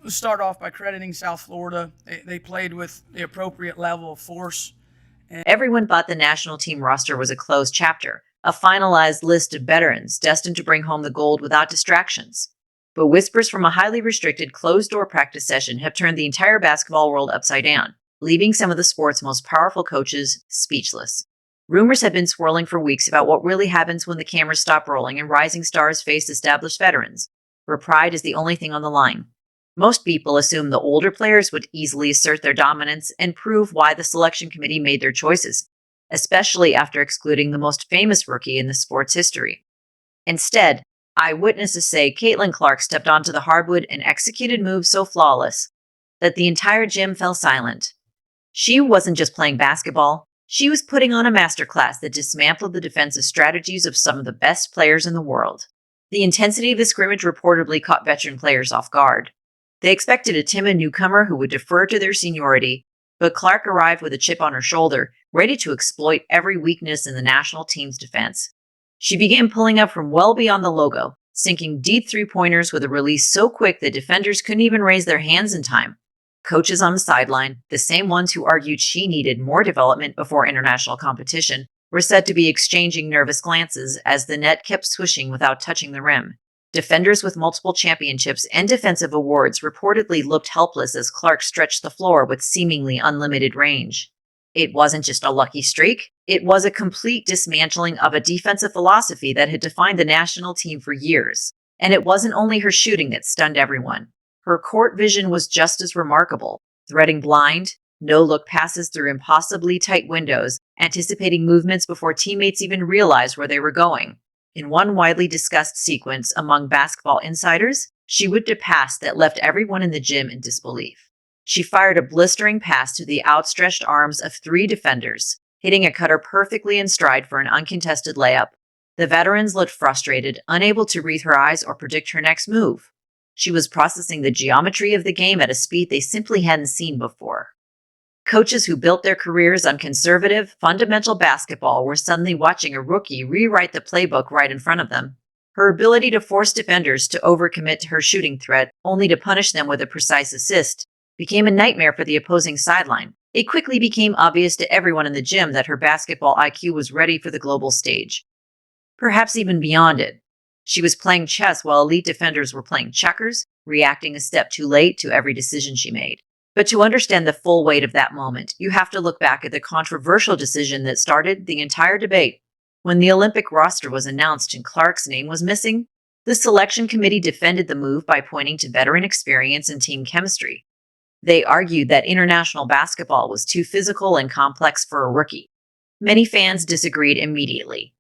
Let's start off by crediting South Florida. They played with the appropriate level of force. Everyone thought the national team roster was a closed chapter, a finalized list of veterans destined to bring home the gold without distractions. But whispers from a highly restricted closed-door practice session have turned the entire basketball world upside down, leaving some of the sport's most powerful coaches speechless. Rumors have been swirling for weeks about what really happens when the cameras stop rolling and rising stars face established veterans, where pride is the only thing on the line. Most people assume the older players would easily assert their dominance and prove why the selection committee made their choices, especially after excluding the most famous rookie in the sport's history. Instead, eyewitnesses say Caitlin Clark stepped onto the hardwood and executed moves so flawless that the entire gym fell silent. She wasn't just playing basketball, she was putting on a masterclass that dismantled the defensive strategies of some of the best players in the world. The intensity of the scrimmage reportedly caught veteran players off guard. They expected a timid newcomer who would defer to their seniority, but Clark arrived with a chip on her shoulder, ready to exploit every weakness in the national team's defense. She began pulling up from well beyond the logo, sinking deep three-pointers with a release so quick that defenders couldn't even raise their hands in time. Coaches on the sideline, the same ones who argued she needed more development before international competition, were said to be exchanging nervous glances as the net kept swishing without touching the rim. Defenders with multiple championships and defensive awards reportedly looked helpless as Clark stretched the floor with seemingly unlimited range. It wasn't just a lucky streak, it was a complete dismantling of a defensive philosophy that had defined the national team for years. And it wasn't only her shooting that stunned everyone. Her court vision was just as remarkable, threading blind, no-look passes through impossibly tight windows, anticipating movements before teammates even realized where they were going. In one widely discussed sequence among basketball insiders, she whipped a pass that left everyone in the gym in disbelief. She fired a blistering pass to the outstretched arms of three defenders, hitting a cutter perfectly in stride for an uncontested layup. The veterans looked frustrated, unable to read her eyes or predict her next move. She was processing the geometry of the game at a speed they simply hadn't seen before. Coaches who built their careers on conservative, fundamental basketball were suddenly watching a rookie rewrite the playbook right in front of them. Her ability to force defenders to overcommit to her shooting threat, only to punish them with a precise assist, became a nightmare for the opposing sideline. It quickly became obvious to everyone in the gym that her basketball IQ was ready for the global stage. Perhaps even beyond it. She was playing chess while elite defenders were playing checkers, reacting a step too late to every decision she made. But to understand the full weight of that moment, you have to look back at the controversial decision that started the entire debate. When the Olympic roster was announced and Clark's name was missing, the selection committee defended the move by pointing to veteran experience and team chemistry. They argued that international basketball was too physical and complex for a rookie. Many fans disagreed immediately.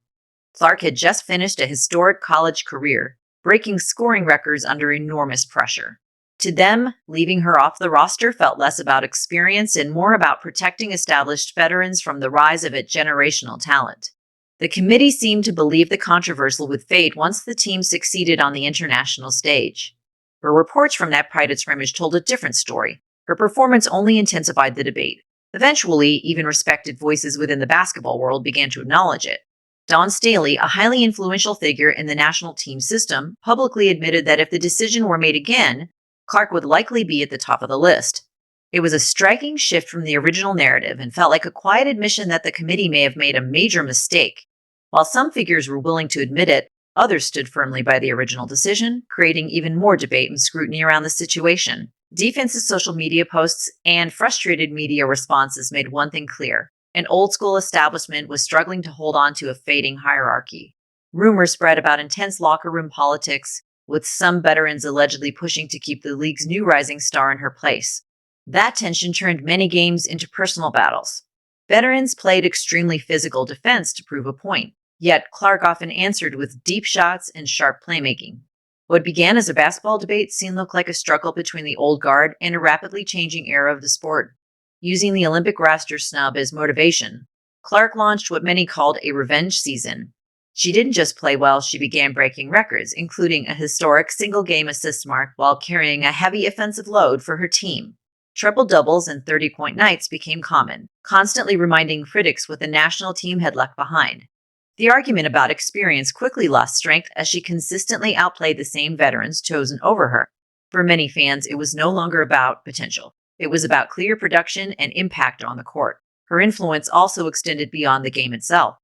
Clark had just finished a historic college career, breaking scoring records under enormous pressure. To them, leaving her off the roster felt less about experience and more about protecting established veterans from the rise of its generational talent. The committee seemed to believe the controversy would fade once the team succeeded on the international stage. But reports from that private scrimmage told a different story. Her performance only intensified the debate. Eventually, even respected voices within the basketball world began to acknowledge it. Dawn Staley, a highly influential figure in the national team system, publicly admitted that if the decision were made again, Clark would likely be at the top of the list. It was a striking shift from the original narrative and felt like a quiet admission that the committee may have made a major mistake. While some figures were willing to admit it, others stood firmly by the original decision, creating even more debate and scrutiny around the situation. Defensive social media posts and frustrated media responses made one thing clear. An old-school establishment was struggling to hold on to a fading hierarchy. Rumors spread about intense locker room politics, with some veterans allegedly pushing to keep the league's new rising star in her place. That tension turned many games into personal battles. Veterans played extremely physical defense to prove a point, yet Clark often answered with deep shots and sharp playmaking. What began as a basketball debate soon looked like a struggle between the old guard and a rapidly changing era of the sport. Using the Olympic roster snub as motivation, Clark launched what many called a revenge season. She didn't just play well, she began breaking records, including a historic single-game assist mark while carrying a heavy offensive load for her team. Triple-doubles and 30-point nights became common, constantly reminding critics what the national team had left behind. The argument about experience quickly lost strength as she consistently outplayed the same veterans chosen over her. For many fans, it was no longer about potential. It was about clear production and impact on the court. Her influence also extended beyond the game itself.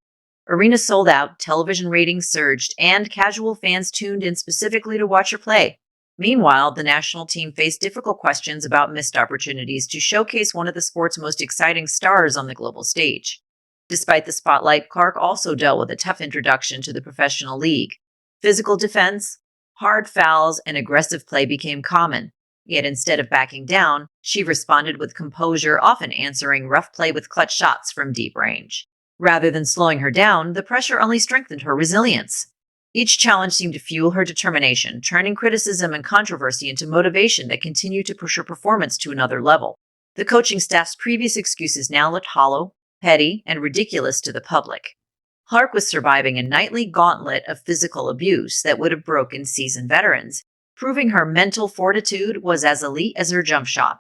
Arenas sold out, television ratings surged, and casual fans tuned in specifically to watch her play. Meanwhile, the national team faced difficult questions about missed opportunities to showcase one of the sport's most exciting stars on the global stage. Despite the spotlight, Clark also dealt with a tough introduction to the professional league. Physical defense, hard fouls, and aggressive play became common. Yet instead of backing down, she responded with composure, often answering rough play with clutch shots from deep range. Rather than slowing her down, the pressure only strengthened her resilience. Each challenge seemed to fuel her determination, turning criticism and controversy into motivation that continued to push her performance to another level. The coaching staff's previous excuses now looked hollow, petty, and ridiculous to the public. Clark was surviving a nightly gauntlet of physical abuse that would have broken seasoned veterans, proving her mental fortitude was as elite as her jump shot.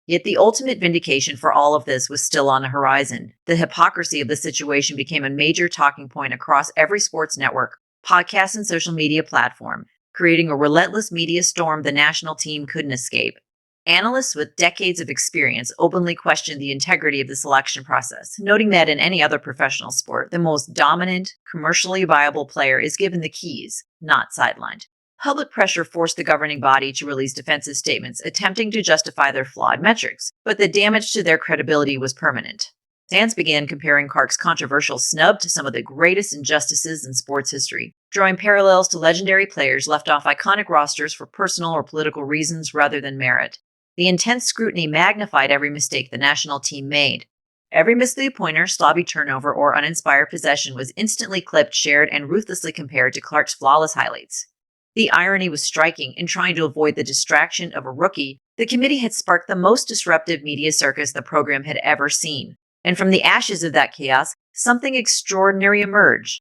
Yet the ultimate vindication for all of this was still on the horizon. The hypocrisy of the situation became a major talking point across every sports network, podcast, and social media platform, creating a relentless media storm the national team couldn't escape. Analysts with decades of experience openly questioned the integrity of the selection process, noting that in any other professional sport, the most dominant, commercially viable player is given the keys, not sidelined. Public pressure forced the governing body to release defensive statements attempting to justify their flawed metrics, but the damage to their credibility was permanent. Fans began comparing Clark's controversial snub to some of the greatest injustices in sports history, drawing parallels to legendary players left off iconic rosters for personal or political reasons rather than merit. The intense scrutiny magnified every mistake the national team made. Every missed three-pointer, sloppy turnover, or uninspired possession was instantly clipped, shared, and ruthlessly compared to Clark's flawless highlights. The irony was striking. In trying to avoid the distraction of a rookie, the committee had sparked the most disruptive media circus the program had ever seen. And from the ashes of that chaos, something extraordinary emerged.